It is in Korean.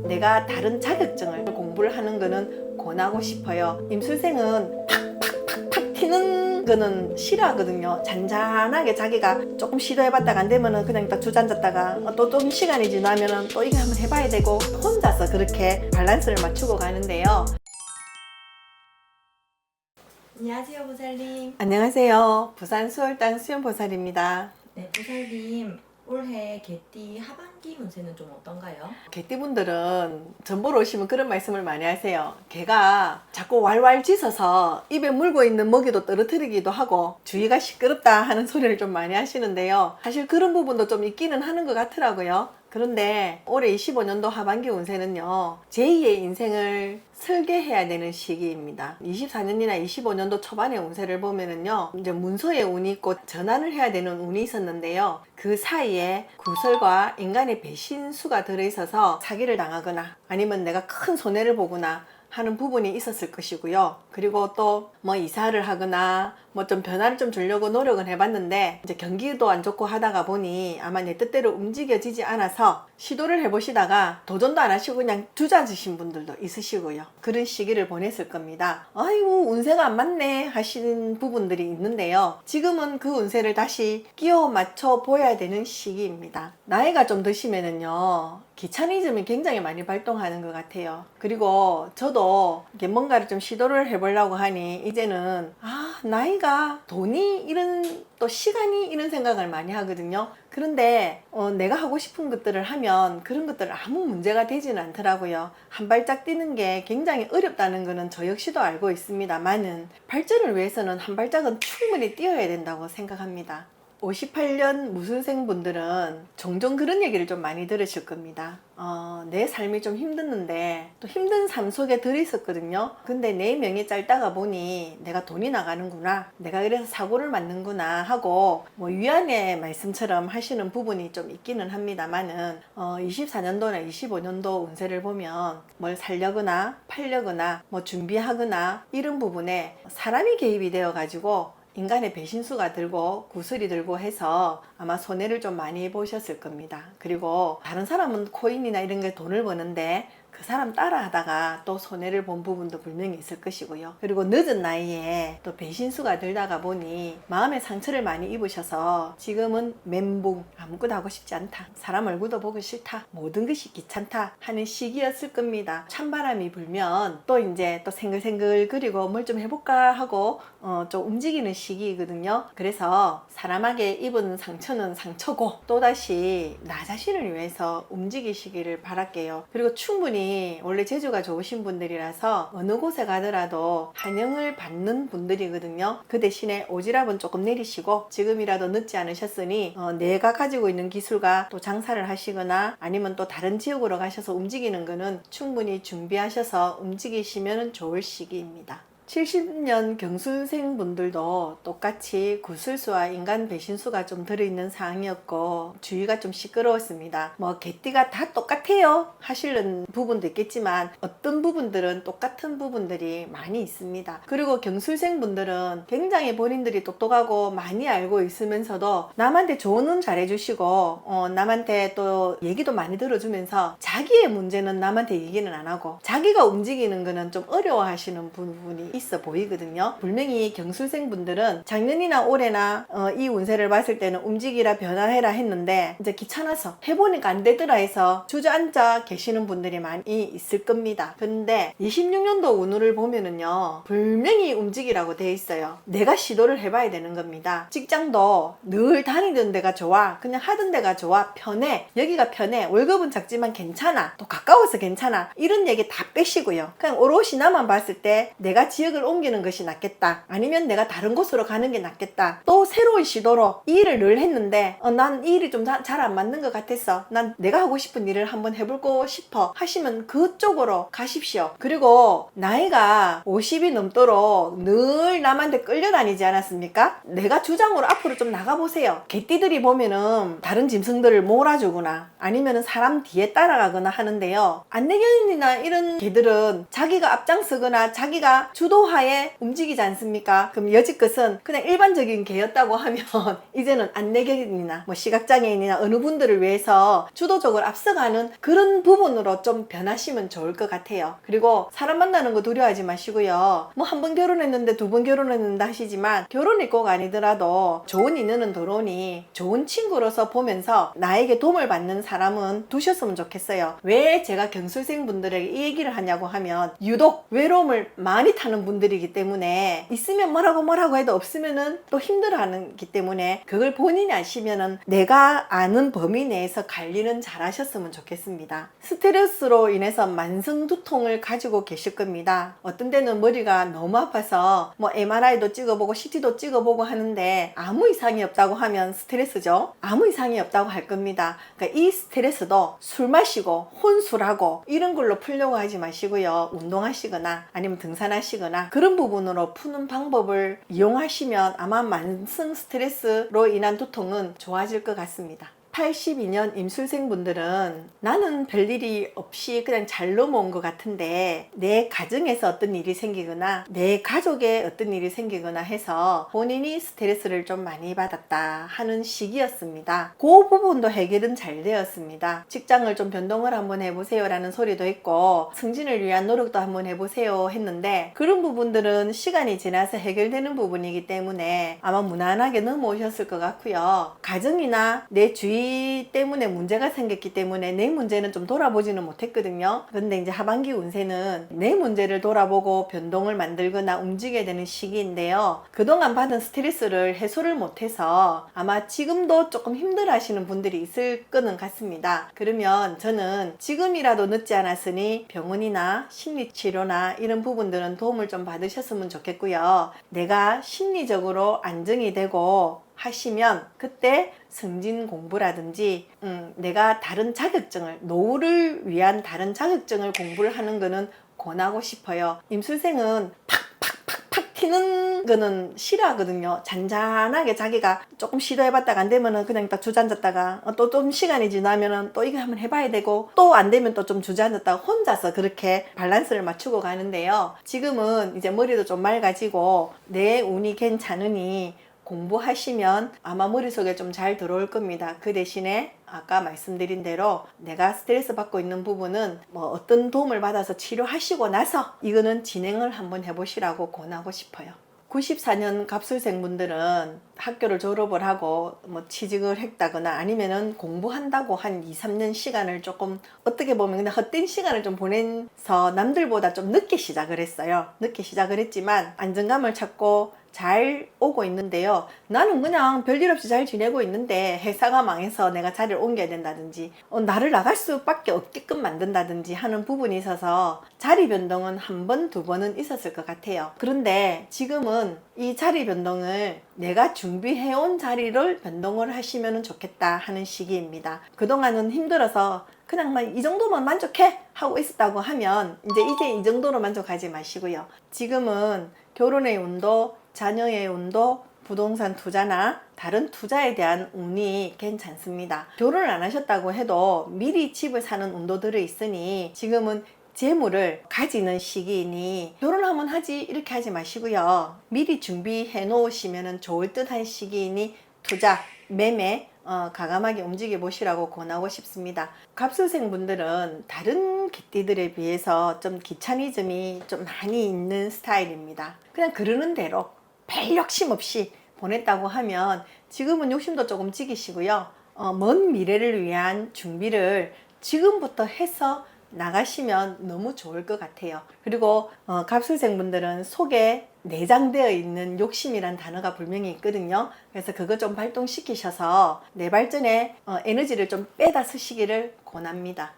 내가 다른 자격증을 공부를 하는 거는 권하고 싶어요. 임술생은 팍팍팍팍 튀는 거는 싫어하거든요. 잔잔하게 자기가 조금 시도해봤다가 안 되면은 그냥 딱 주저앉았다가 또 좀 시간이 지나면은 또 이거 한번 해봐야 되고 혼자서 그렇게 밸런스를 맞추고 가는데요. 안녕하세요, 보살님. 안녕하세요. 부산 수월당 수연보살입니다. 네, 보살님. 올해 개띠 하반기 운세는 좀 어떤가요? 개띠분들은 전 보러 오시면 그런 말씀을 많이 하세요. 개가 자꾸 왈왈 짖어서 입에 물고 있는 먹이도 떨어뜨리기도 하고 주위가 시끄럽다 하는 소리를 좀 많이 하시는데요. 사실 그런 부분도 좀 있기는 하는 것 같더라고요. 그런데 올해 25년도 하반기 운세는요, 제2의 인생을 설계해야 되는 시기입니다. 24년이나 25년도 초반의 운세를 보면은요, 이제 문서의 운이 있고 전환을 해야 되는 운이 있었는데요, 그 사이에 구설과 인간의 배신수가 들어있어서 사기를 당하거나 아니면 내가 큰 손해를 보거나 하는 부분이 있었을 것이고요. 그리고 또 뭐 이사를 하거나 뭐 좀 변화를 좀 주려고 노력은 해봤는데 이제 경기도 안 좋고 하다가 보니 아마 내 뜻대로 움직여지지 않아서 시도를 해보시다가 도전도 안 하시고 그냥 주저앉으신 분들도 있으시고요. 그런 시기를 보냈을 겁니다. 아이고 운세가 안 맞네 하시는 부분들이 있는데요. 지금은 그 운세를 다시 끼워 맞춰 보여야 되는 시기입니다. 나이가 좀 드시면은요, 귀차니즘이 굉장히 많이 발동하는 것 같아요. 그리고 저도 이게 뭔가를 좀 시도를 해보려고 하니 이제는 나이가 돈이 이런 또 시간이 이런 생각을 많이 하거든요. 그런데 내가 하고 싶은 것들을 하면 그런 것들 아무 문제가 되지는 않더라고요. 한 발짝 뛰는 게 굉장히 어렵다는 거는 저 역시도 알고 있습니다만은 발전을 위해서는 한 발짝은 충분히 뛰어야 된다고 생각합니다. 58년 무술생 분들은 종종 그런 얘기를 좀 많이 들으실 겁니다. 내 삶이 좀 힘들는데 또 힘든 삶 속에 들어있었거든요. 근데 내 명이 짧다가 보니 내가 돈이 나가는구나, 내가 그래서 사고를 맞는구나 하고 뭐 위안의 말씀처럼 하시는 부분이 좀 있기는 합니다만은 24년도나 25년도 운세를 보면 뭘 살려거나 팔려거나 뭐 준비하거나 이런 부분에 사람이 개입이 되어 가지고 인간의 배신수가 들고 구슬이 들고 해서 아마 손해를 좀 많이 보셨을 겁니다. 그리고 다른 사람은 코인이나 이런 게 돈을 버는데 그 사람 따라 하다가 또 손해를 본 부분도 분명히 있을 것이고요. 그리고 늦은 나이에 또 배신수가 들다가 보니 마음의 상처를 많이 입으셔서 지금은 멘붕, 아무것도 하고 싶지 않다, 사람 얼굴도 보기 싫다, 모든 것이 귀찮다 하는 시기였을 겁니다. 찬바람이 불면 또 이제 또 생글생글 그리고 뭘 좀 해볼까 하고 좀 움직이는 시기이거든요. 그래서 사람에게 입은 상처는 상처고 또다시 나 자신을 위해서 움직이시기를 바랄게요. 그리고 충분히 원래 재주가 좋으신 분들이라서 어느 곳에 가더라도 환영을 받는 분들이거든요. 그 대신에 오지랖은 조금 내리시고 지금이라도 늦지 않으셨으니 내가 가지고 있는 기술과 또 장사를 하시거나 아니면 또 다른 지역으로 가셔서 움직이는 거는 충분히 준비하셔서 움직이시면 좋을 시기입니다. 70년 경술생 분들도 똑같이 구술수와 인간 배신수가 좀 들어있는 상황이었고 주위가 좀 시끄러웠습니다. 뭐 개띠가 다 똑같아요 하시는 부분도 있겠지만 어떤 부분들은 똑같은 부분들이 많이 있습니다. 그리고 경술생 분들은 굉장히 본인들이 똑똑하고 많이 알고 있으면서도 남한테 조언은 잘해주시고 남한테 또 얘기도 많이 들어주면서 자기의 문제는 남한테 얘기는 안 하고 자기가 움직이는 거는 좀 어려워하시는 부분이 있어 보이거든요. 분명히 경술생 분들은 작년이나 올해나 이 운세를 봤을 때는 움직이라 변화해라 했는데 이제 귀찮아서 해보니까 안 되더라 해서 주저앉아 계시는 분들이 많이 있을 겁니다. 근데 26년도 운을 보면은요, 분명히 움직이라고 돼 있어요. 내가 시도를 해봐야 되는 겁니다. 직장도 늘 다니던 데가 좋아, 그냥 하던 데가 좋아, 편해, 여기가 편해, 월급은 작지만 괜찮아, 또 가까워서 괜찮아, 이런 얘기 다 빼시고요. 그냥 오롯이 나만 봤을 때 내가 지역을 옮기는 것이 낫겠다, 아니면 내가 다른 곳으로 가는 게 낫겠다, 또 새로운 시도로 이 일을 늘 했는데 난 이 일이 좀 잘 안 맞는 것 같아서 난 내가 하고 싶은 일을 한번 해보고 싶어 하시면 그쪽으로 가십시오. 그리고 나이가 50이 넘도록 늘 남한테 끌려다니지 않았습니까? 내가 주장으로 앞으로 좀 나가보세요. 개띠들이 보면은 다른 짐승들을 몰아주거나 아니면은 사람 뒤에 따라가거나 하는데요, 안내견이나 이런 개들은 자기가 앞장서거나 자기가 주도하에 움직이지 않습니까? 그럼 여지껏은 그냥 일반적인 개였다고 하면 이제는 안내견이나 뭐 시각장애인이나 어느 분들을 위해서 주도적으로 앞서가는 그런 부분으로 좀 변하시면 좋을 것 같아요. 그리고 사람 만나는 거 두려워하지 마시고요. 뭐 한 번 결혼했는데 두 번 결혼했는데 하시지만 결혼이 꼭 아니더라도 좋은 인연은 들어오니 좋은 친구로서 보면서 나에게 도움을 받는 사람은 두셨으면 좋겠어요. 왜 제가 경술생 분들에게 이 얘기를 하냐고 하면 유독 외로움을 많이 타는 분들이기 때문에 있으면 뭐라고 해도 없으면은 또 힘들어하기 때문에 그걸 본인이 아시면은 내가 아는 범위 내에서 관리는 잘 하셨으면 좋겠습니다. 스트레스로 인해서 만성 두통을 가지고 계실 겁니다. 어떤 데는 머리가 너무 아파서 뭐 MRI도 찍어보고 CT도 찍어보고 하는데 아무 이상이 없다고 하면 스트레스죠. 아무 이상이 없다고 할 겁니다. 그러니까 이 스트레스도 술 마시고 혼술하고 이런 걸로 풀려고 하지 마시고요. 운동하시거나 아니면 등산하시거나 그런 부분으로 푸는 방법을 이용하시면 아마 만성 스트레스로 인한 두통은 좋아질 것 같습니다. 82년 임술생분들은 나는 별일이 없이 그냥 잘 넘어온 것 같은데 내 가정에서 어떤 일이 생기거나 내 가족에 어떤 일이 생기거나 해서 본인이 스트레스를 좀 많이 받았다 하는 시기였습니다. 그 부분도 해결은 잘 되었습니다. 직장을 좀 변동을 한번 해보세요 라는 소리도 있고 승진을 위한 노력도 한번 해보세요 했는데 그런 부분들은 시간이 지나서 해결되는 부분이기 때문에 아마 무난하게 넘어오셨을 것 같고요. 가정이나 내 주위 때문에 문제가 생겼기 때문에 내 문제는 좀 돌아보지는 못했거든요. 그런데 이제 하반기 운세는 내 문제를 돌아보고 변동을 만들거나 움직여야 되는 시기인데요. 그동안 받은 스트레스를 해소를 못해서 아마 지금도 조금 힘들어 하시는 분들이 있을 거는 같습니다. 그러면 저는 지금이라도 늦지 않았으니 병원이나 심리치료나 이런 부분들은 도움을 좀 받으셨으면 좋겠고요. 내가 심리적으로 안정이 되고 하시면 그때 승진 공부라든지 내가 다른 자격증을 노후를 위한 다른 자격증을 공부를 하는 거는 권하고 싶어요. 임술생은 팍팍팍팍 튀는 거는 싫어하거든요. 잔잔하게 자기가 조금 시도해봤다가 안 되면은 그냥 딱 주저앉았다가 또 좀 시간이 지나면은 또 이거 한번 해봐야 되고 또 안 되면 또 좀 주저앉았다가 혼자서 그렇게 밸런스를 맞추고 가는데요. 지금은 이제 머리도 좀 맑아지고 내 운이 괜찮으니 공부하시면 아마 머릿속에 좀 잘 들어올 겁니다. 그 대신에 아까 말씀드린 대로 내가 스트레스 받고 있는 부분은 뭐 어떤 도움을 받아서 치료하시고 나서 이거는 진행을 한번 해보시라고 권하고 싶어요. 94년 갑술생분들은 학교를 졸업을 하고 뭐 취직을 했다거나 아니면은 공부한다고 한 2, 3년 시간을 조금 어떻게 보면 그냥 헛된 시간을 좀 보내서 남들보다 좀 늦게 시작을 했어요. 늦게 시작을 했지만 안정감을 찾고 잘 오고 있는데요. 나는 그냥 별일 없이 잘 지내고 있는데 회사가 망해서 내가 자리를 옮겨야 된다든지 나를 나갈 수밖에 없게끔 만든다든지 하는 부분이 있어서 자리 변동은 한 번, 두 번은 있었을 것 같아요. 그런데 지금은 이 자리 변동을 내가 준비해온 자리를 변동을 하시면 좋겠다 하는 시기입니다. 그동안은 힘들어서 그냥 이 정도만 만족해 하고 있었다고 하면 이제 이 정도로 만족하지 마시고요. 지금은 결혼의 운도 자녀의 운도 부동산 투자나 다른 투자에 대한 운이 괜찮습니다. 결혼을 안 하셨다고 해도 미리 집을 사는 운도 들어있으니 지금은 재물을 가지는 시기이니 결혼하면 하지 이렇게 하지 마시고요. 미리 준비해 놓으시면 좋을 듯한 시기이니 투자, 매매 과감하게 움직여 보시라고 권하고 싶습니다. 갑술생 분들은 다른 개띠들에 비해서 좀 귀차니즘이 좀 많이 있는 스타일입니다. 그냥 그러는 대로 별 욕심 없이 보냈다고 하면 지금은 욕심도 조금 지기시고요. 먼 미래를 위한 준비를 지금부터 해서 나가시면 너무 좋을 것 같아요. 그리고 갑술생 분들은 속에 내장되어 있는 욕심이란 단어가 분명히 있거든요. 그래서 그거 좀 발동시키셔서 내 발전에 에너지를 좀 빼다 쓰시기를 권합니다.